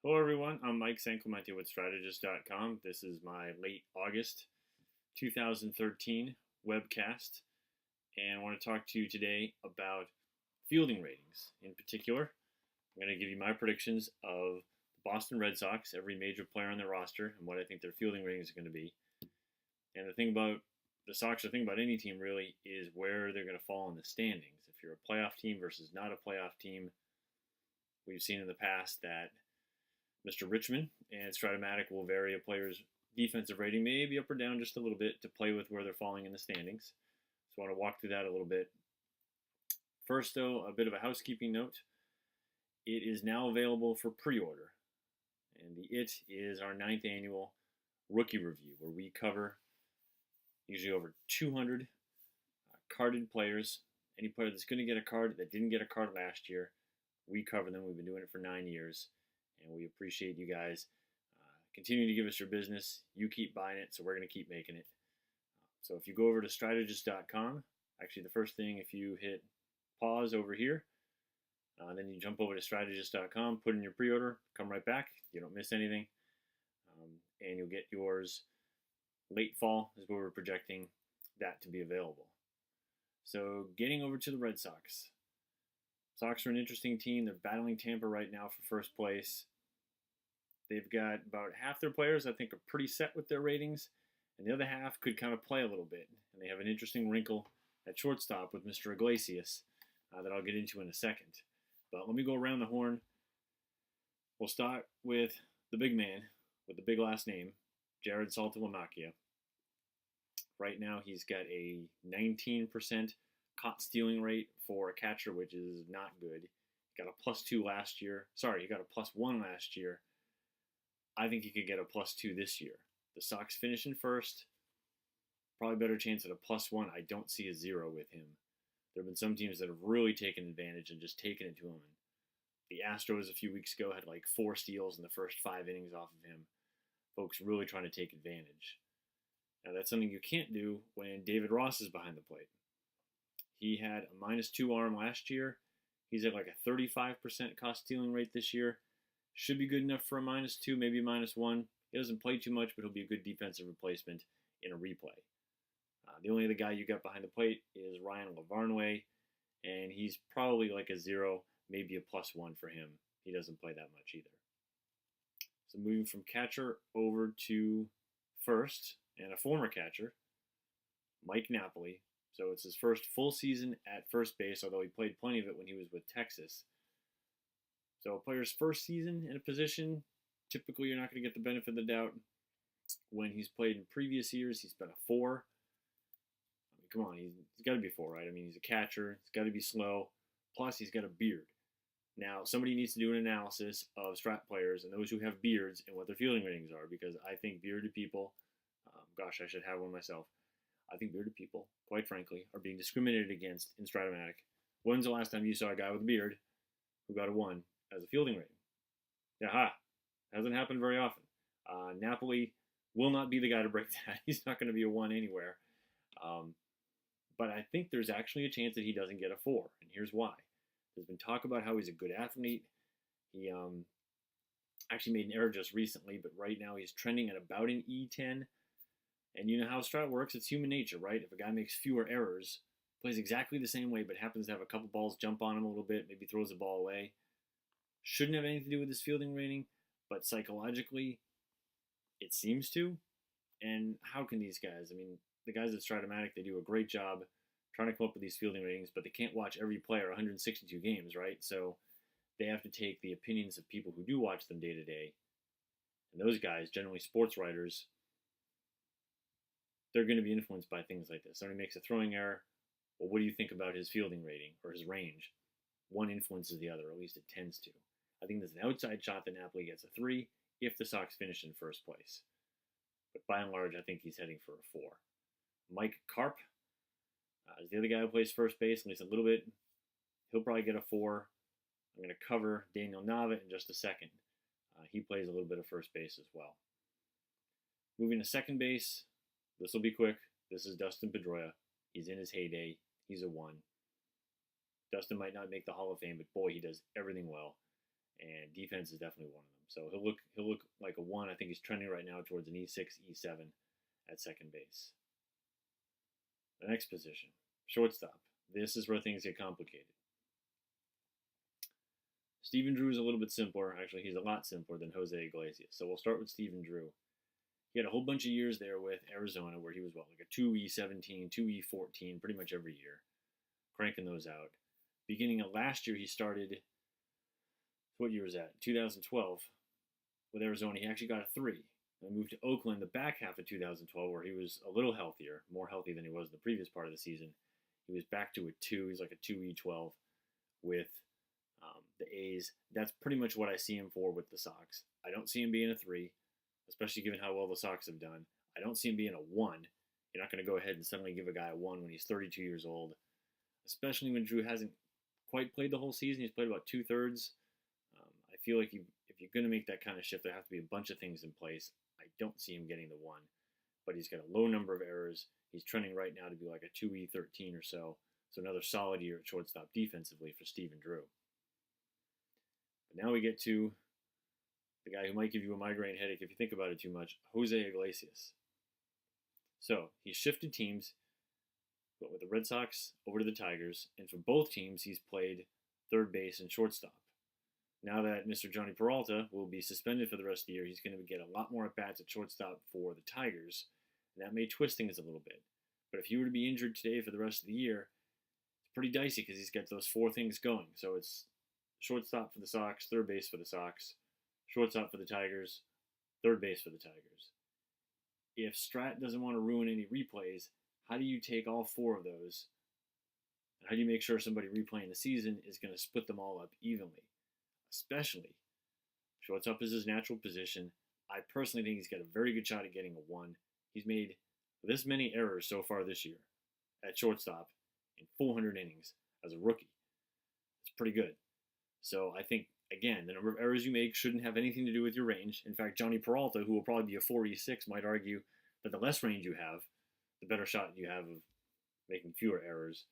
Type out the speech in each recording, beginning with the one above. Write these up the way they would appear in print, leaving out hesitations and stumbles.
Hello, everyone. I'm Mike Sanclemente with Strategist.com. This is my late August 2013 webcast, and I want to talk to you today about fielding ratings. In particular, I'm going to give you my predictions of the Boston Red Sox, every major player on their roster, and what I think their fielding ratings are going to be. And the thing about the Sox, the thing about any team really, is where they're going to fall in the standings. If you're a playoff team versus not a playoff team, we've seen in the past that Mr. Richmond and Strat-O-Matic will vary a player's defensive rating, maybe up or down just a little bit, to play with where they're falling in the standings. So I want to walk through that a little bit. First, though, a bit of a housekeeping note. It is now available for pre-order. And the it is our 9th annual rookie review, where we cover usually over 200 carded players. Any player that's going to get a card that didn't get a card last year, we cover them. We've been doing it for 9 years. And we appreciate you guys continuing to give us your business. You keep buying it, so we're going to keep making it. So if you go over to strategist.com, actually the first thing, if you hit pause over here, then you jump over to strategist.com, put in your pre-order, come right back. You don't miss anything. And you'll get yours late fall is where we're projecting that to be available. So getting over to the Red Sox. Sox are an interesting team. They're battling Tampa right now for first place. They've got about half their players, I think, are pretty set with their ratings, and the other half could kind of play a little bit. And they have an interesting wrinkle at shortstop with Mr. Iglesias that I'll get into in a second. But let me go around the horn. We'll start with the big man with the big last name, Jared Saltalamacchia. Right now, he's got a 19% caught stealing rate for a catcher, which is not good. He got a +2 last year. Sorry, he got a +1 last year. I think he could get a +2 this year. The Sox finishing first. Probably better chance at a +1. I don't see a 0 with him. There have been some teams that have really taken advantage and just taken it to him. The Astros a few weeks ago had like 4 steals in the first 5 innings off of him. Folks really trying to take advantage. Now that's something you can't do when David Ross is behind the plate. He had a -2 arm last year. He's at like a 35% cost stealing rate this year. Should be good enough for a -2, maybe a -1. He doesn't play too much, but he'll be a good defensive replacement in a replay. The only other guy you got behind the plate is Ryan Lavarnway, and he's probably like a 0, maybe a +1 for him. He doesn't play that much either. So moving from catcher over to first, and a former catcher, Mike Napoli. So it's his first full season at first base, although he played plenty of it when he was with Texas. So a player's first season in a position, typically you're not going to get the benefit of the doubt. When he's played in previous years, he's been a 4. I mean, come on, he's got to be a 4, right? I mean, he's a catcher. He's got to be slow. Plus, he's got a beard. Now, somebody needs to do an analysis of Strat players and those who have beards and what their fielding ratings are, because I think bearded people, gosh, I should have one myself. I think bearded people, quite frankly, are being discriminated against in Strat-O-Matic. When's the last time you saw a guy with a beard who got a 1 as a fielding rating? Aha! Hasn't happened very often. Napoli will not be the guy to break that. He's not going to be a 1 anywhere. But I think there's actually a chance that he doesn't get a 4, and here's why. There's been talk about how he's a good athlete. He actually made an error just recently, but right now he's trending at about an E10. And you know how Strat works, it's human nature, right? If a guy makes fewer errors, plays exactly the same way, but happens to have a couple balls jump on him a little bit, maybe throws the ball away, shouldn't have anything to do with his fielding rating, but psychologically, it seems to. And how can these guys, I mean, the guys at Strat-O-Matic, they do a great job trying to come up with these fielding ratings, but they can't watch every player 162 games, right? So they have to take the opinions of people who do watch them day to day. And those guys, generally sports writers, they're going to be influenced by things like this. Somebody makes a throwing error. Well, what do you think about his fielding rating or his range? One influences the other, or at least it tends to. I think there's an outside shot that Napoli gets a 3 if the Sox finish in first place. But by and large, I think he's heading for a 4. Mike Karp is the other guy who plays first base, at least a little bit. He'll probably get a 4. I'm going to cover Daniel Nava in just a second. He plays a little bit of first base as well. Moving to second base, this will be quick. This is Dustin Pedroia. He's in his heyday. He's a 1. Dustin might not make the Hall of Fame, but boy, he does everything well. and defense is definitely one of them. So he'll look like a 1. I think he's trending right now towards an E6, E7 at second base. The next position, shortstop. This is where things get complicated. Stephen Drew is a little bit simpler. Actually, he's a lot simpler than Jose Iglesias. So we'll start with Stephen Drew. He had a whole bunch of years there with Arizona where he was, like a 2E17, 2E14 pretty much every year, cranking those out. Beginning of last year, he started, what year was that? 2012 with Arizona. He actually got a 3. And moved to Oakland the back half of 2012 where he was a little healthier, more healthy than he was in the previous part of the season. He was back to a 2. He's like a 2E12 with the A's. That's pretty much what I see him for with the Sox. I don't see him being a 3, especially given how well the Sox have done. I don't see him being a 1. You're not going to go ahead and suddenly give a guy a 1 when he's 32 years old, especially when Drew hasn't quite played the whole season. He's played about 2/3. I feel like if you're going to make that kind of shift, there have to be a bunch of things in place. I don't see him getting the 1, but he's got a low number of errors. He's trending right now to be like a 2E13 or so. So another solid year at shortstop defensively for Stephen Drew. But now we get to the guy who might give you a migraine headache if you think about it too much, Jose Iglesias. So he's shifted teams, but with the Red Sox over to the Tigers, and for both teams he's played third base and shortstop. Now that Mr. Johnny Peralta will be suspended for the rest of the year, he's going to get a lot more at-bats at shortstop for the Tigers, and that may twist things a little bit. But if he were to be injured today for the rest of the year, it's pretty dicey because he's got those 4 things going. So it's shortstop for the Sox, third base for the Sox, shortstop for the Tigers, third base for the Tigers. If Strat doesn't want to ruin any replays, how do you take all 4 of those? And how do you make sure somebody replaying the season is going to split them all up evenly? Especially, shortstop is his natural position. I personally think he's got a very good shot at getting a 1. He's made this many errors so far this year at shortstop in 400 innings as a rookie. It's pretty good. So I think, again, the number of errors you make shouldn't have anything to do with your range. In fact, Johnny Peralta, who will probably be a 4E6, might argue that the less range you have, the better shot you have of making fewer errors.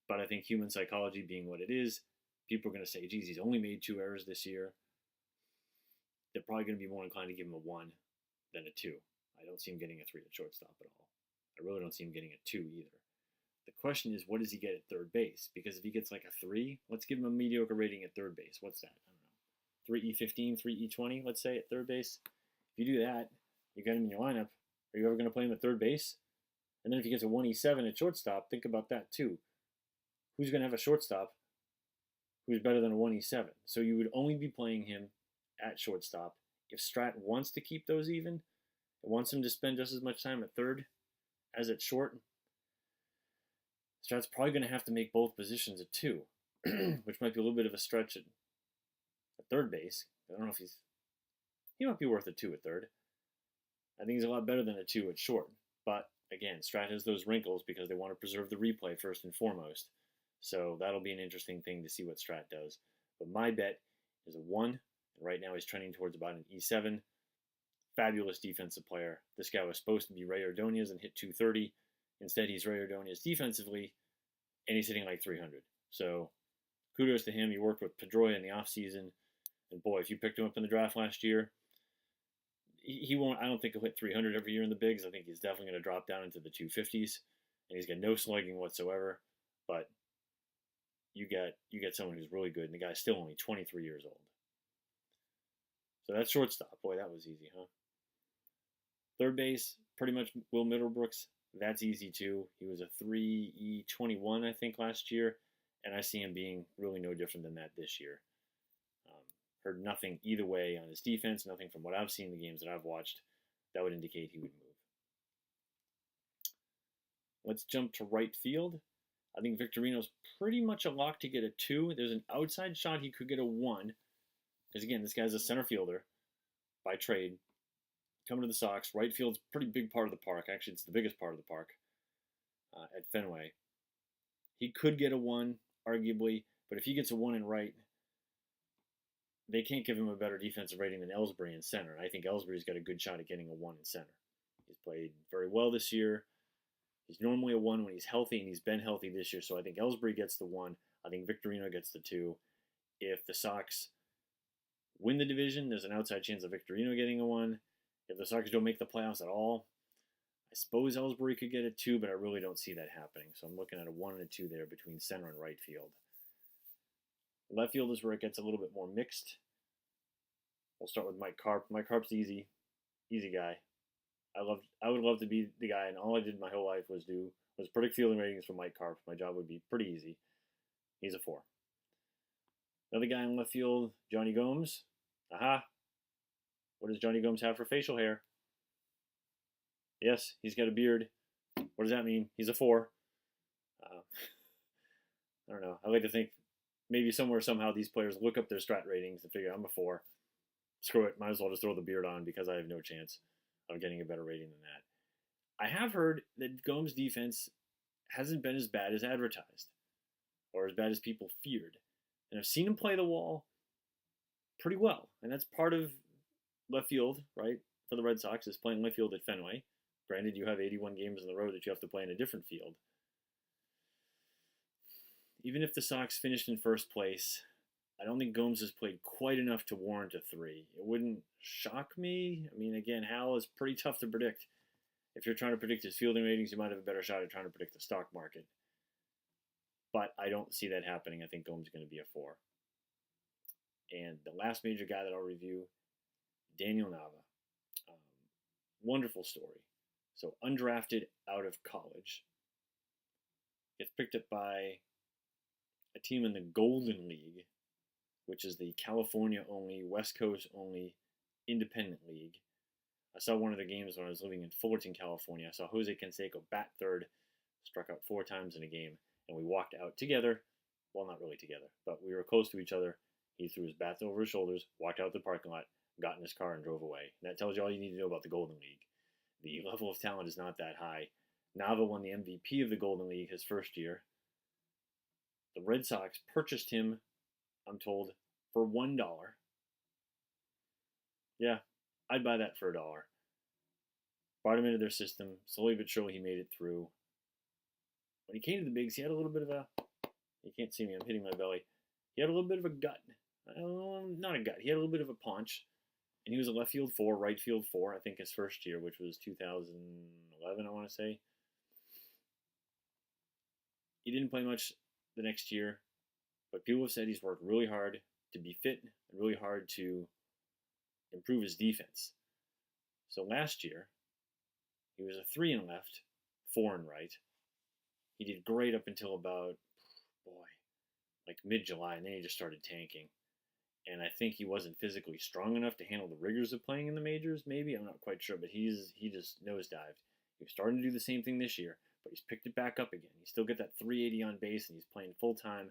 But I think human psychology being what it is, people are going to say, geez, he's only made 2 errors this year. They're probably going to be more inclined to give him a 1 than a 2. I don't see him getting a 3 at shortstop at all. I really don't see him getting a 2 either. The question is, what does he get at third base? Because if he gets like a 3, let's give him a mediocre rating at third base. What's that? I don't know. 3E15, 3E20, let's say, at third base. If you do that, you got him in your lineup. Are you ever going to play him at third base? And then if he gets a 1E7 at shortstop, think about that too. Who's going to have a shortstop who's better than a 1E7? So you would only be playing him at shortstop. If Strat wants to keep those even, wants him to spend just as much time at third as at short, Strat's probably going to have to make both positions a 2, which might be a little bit of a stretch at third base. I don't know if he might be worth a 2 at third. I think he's a lot better than a 2 at short. But again, Strat has those wrinkles because they want to preserve the replay first and foremost. So that'll be an interesting thing to see what Strat does. But my bet is a 1. And right now he's trending towards about an E7. Fabulous defensive player. This guy was supposed to be Ray Ordonez and hit 230. Instead, he's Ray Ordonez defensively, and he's hitting like 300. So kudos to him. He worked with Pedroia in the offseason. And boy, if you picked him up in the draft last year, he won't, I don't think he'll hit 300 every year in the bigs. I think he's definitely going to drop down into the 250s. And he's got no slugging whatsoever. But you get someone who's really good, and the guy's still only 23 years old. So that's shortstop. Boy, that was easy, huh? Third base, pretty much Will Middlebrooks. That's easy too. He was a 3E21, I think, last year, and I see him being really no different than that this year. Heard nothing either way on his defense, nothing from what I've seen in the games that I've watched that would indicate he would move. Let's jump to right field. I think Victorino's pretty much a lock to get a 2. There's an outside shot he could get a 1. Because again, this guy's a center fielder by trade. Coming to the Sox, right field's a pretty big part of the park. Actually, it's the biggest part of the park at Fenway. He could get a 1, arguably, but if he gets a 1 in right, they can't give him a better defensive rating than Ellsbury in center. I think Ellsbury's got a good shot at getting a 1 in center. He's played very well this year. He's normally a 1 when he's healthy, and he's been healthy this year, so I think Ellsbury gets the 1. I think Victorino gets the 2. If the Sox win the division, there's an outside chance of Victorino getting a 1. If the Sox don't make the playoffs at all, I suppose Ellsbury could get a 2, but I really don't see that happening. So I'm looking at a 1 and a 2 there between center and right field. Left field is where it gets a little bit more mixed. We'll start with Mike Karp. Mike Karp's easy guy. I would love to be the guy, and all I did my whole life was predict fielding ratings for Mike Karp. My job would be pretty easy. He's a 4. Another guy in left field, Johnny Gomes. Aha. What does Johnny Gomes have for facial hair? Yes, he's got a beard. What does that mean? He's a 4. I don't know. I like to think maybe somewhere, somehow, these players look up their strat ratings and figure, I'm a 4. Screw it. Might as well just throw the beard on because I have no chance of getting a better rating than that. I have heard that Gomes' defense hasn't been as bad as advertised or as bad as people feared. And I've seen him play the wall pretty well. And that's part of left field, right, for the Red Sox, is playing left field at Fenway. Granted, you have 81 games in a row that you have to play in a different field. Even if the Sox finished in first place, I don't think Gomes has played quite enough to warrant a 3. It wouldn't shock me. I mean, again, Hal is pretty tough to predict. If you're trying to predict his fielding ratings, you might have a better shot at trying to predict the stock market. But I don't see that happening. I think Gomes is going to be a 4. And the last major guy that I'll review, Daniel Nava. Wonderful story. So undrafted out of college. Gets picked up by a team in the Golden League, which is the California-only, West Coast-only independent league. I saw one of the games when I was living in Fullerton, California. I saw Jose Canseco bat third, struck out 4 times in a game, and we walked out together. Well, not really together, but we were close to each other. He threw his bats over his shoulders, walked out the parking lot, got in his car, and drove away. And that tells you all you need to know about the Golden League. The level of talent is not that high. Nava won the MVP of the Golden League his first year. The Red Sox purchased him, I'm told, for $1. Yeah, I'd buy that for $1. Brought him into their system. Slowly but surely he made it through. When he came to the bigs, he had a little bit of a... You can't see me, I'm hitting my belly. He had a little bit of a gut. Not a gut. He had a little bit of a paunch. And he was a left field 4, right field 4, I think his first year, which was 2011, I want to say. He didn't play much the next year, but people have said he's worked really hard to be fit and really hard to improve his defense. So last year, he was a 3 in left, 4 in right. He did great up until about, like mid-July, and then he just started tanking. And I think he wasn't physically strong enough to handle the rigors of playing in the majors, maybe. I'm not quite sure, but he just nosedived. He was starting to do the same thing this year, but he's picked it back up again. He's still got that 380 on base, and he's playing full-time.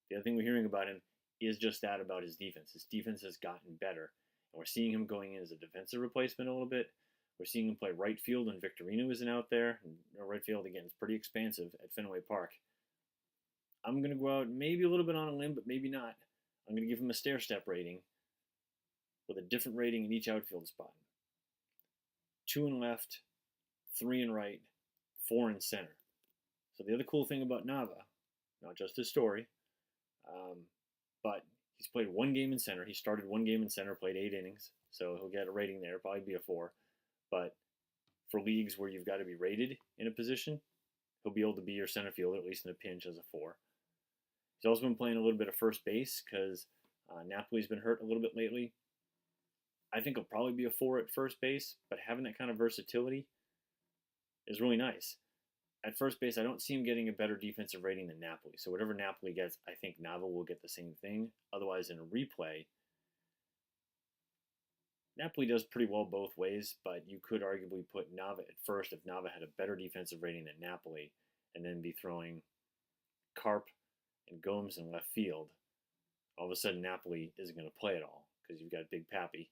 The other thing we're hearing about him is just that about his defense. His defense has gotten better, and we're seeing him going in as a defensive replacement a little bit. We're seeing him play right field when Victorino isn't out there. And right field, again, is pretty expansive at Fenway Park. I'm going to go out maybe a little bit on a limb, but maybe not. I'm going to give him a stair-step rating with a different rating in each outfield spot. 2 in left, 3 in right, 4 in center. So the other cool thing about Nava, not just his story, but he's played 1 game in center. He started 1 game in center, played 8 innings, so he'll get a rating there, probably be a 4. But for leagues where you've got to be rated in a position, he'll be able to be your center fielder, at least in a pinch, as a 4. He's also been playing a little bit of first base because Napoli's been hurt a little bit lately. I think he'll probably be a 4 at first base, but having that kind of versatility is really nice. At first base, I don't see him getting a better defensive rating than Napoli. So whatever Napoli gets, I think Nava will get the same thing. Otherwise, in a replay, Napoli does pretty well both ways, but you could arguably put Nava at first if Nava had a better defensive rating than Napoli, and then be throwing Karp and Gomes in left field. All of a sudden, Napoli isn't going to play at all because you've got Big Pappy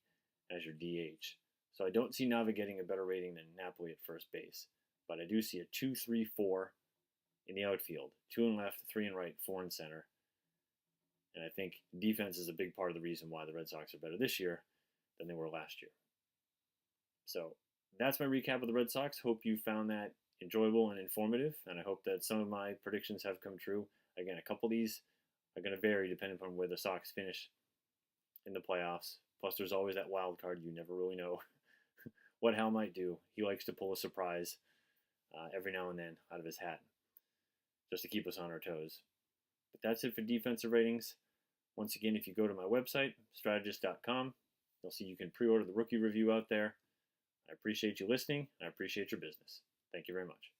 as your DH. So I don't see Nava getting a better rating than Napoli at first base, but I do see a 2-3-4 in the outfield. 2 in left, 3 in right, 4 in center. And I think defense is a big part of the reason why the Red Sox are better this year than they were last year. So that's my recap of the Red Sox. Hope you found that enjoyable and informative, and I hope that some of my predictions have come true. Again, a couple of these are going to vary depending upon where the Sox finish in the playoffs. Plus, there's always that wild card. You never really know what Hal might do. He likes to pull a surprise every now and then out of his hat just to keep us on our toes. But that's it for defensive ratings. Once again, if you go to my website, strategist.com, you'll see you can pre-order the rookie review out there. I appreciate you listening, and I appreciate your business. Thank you very much.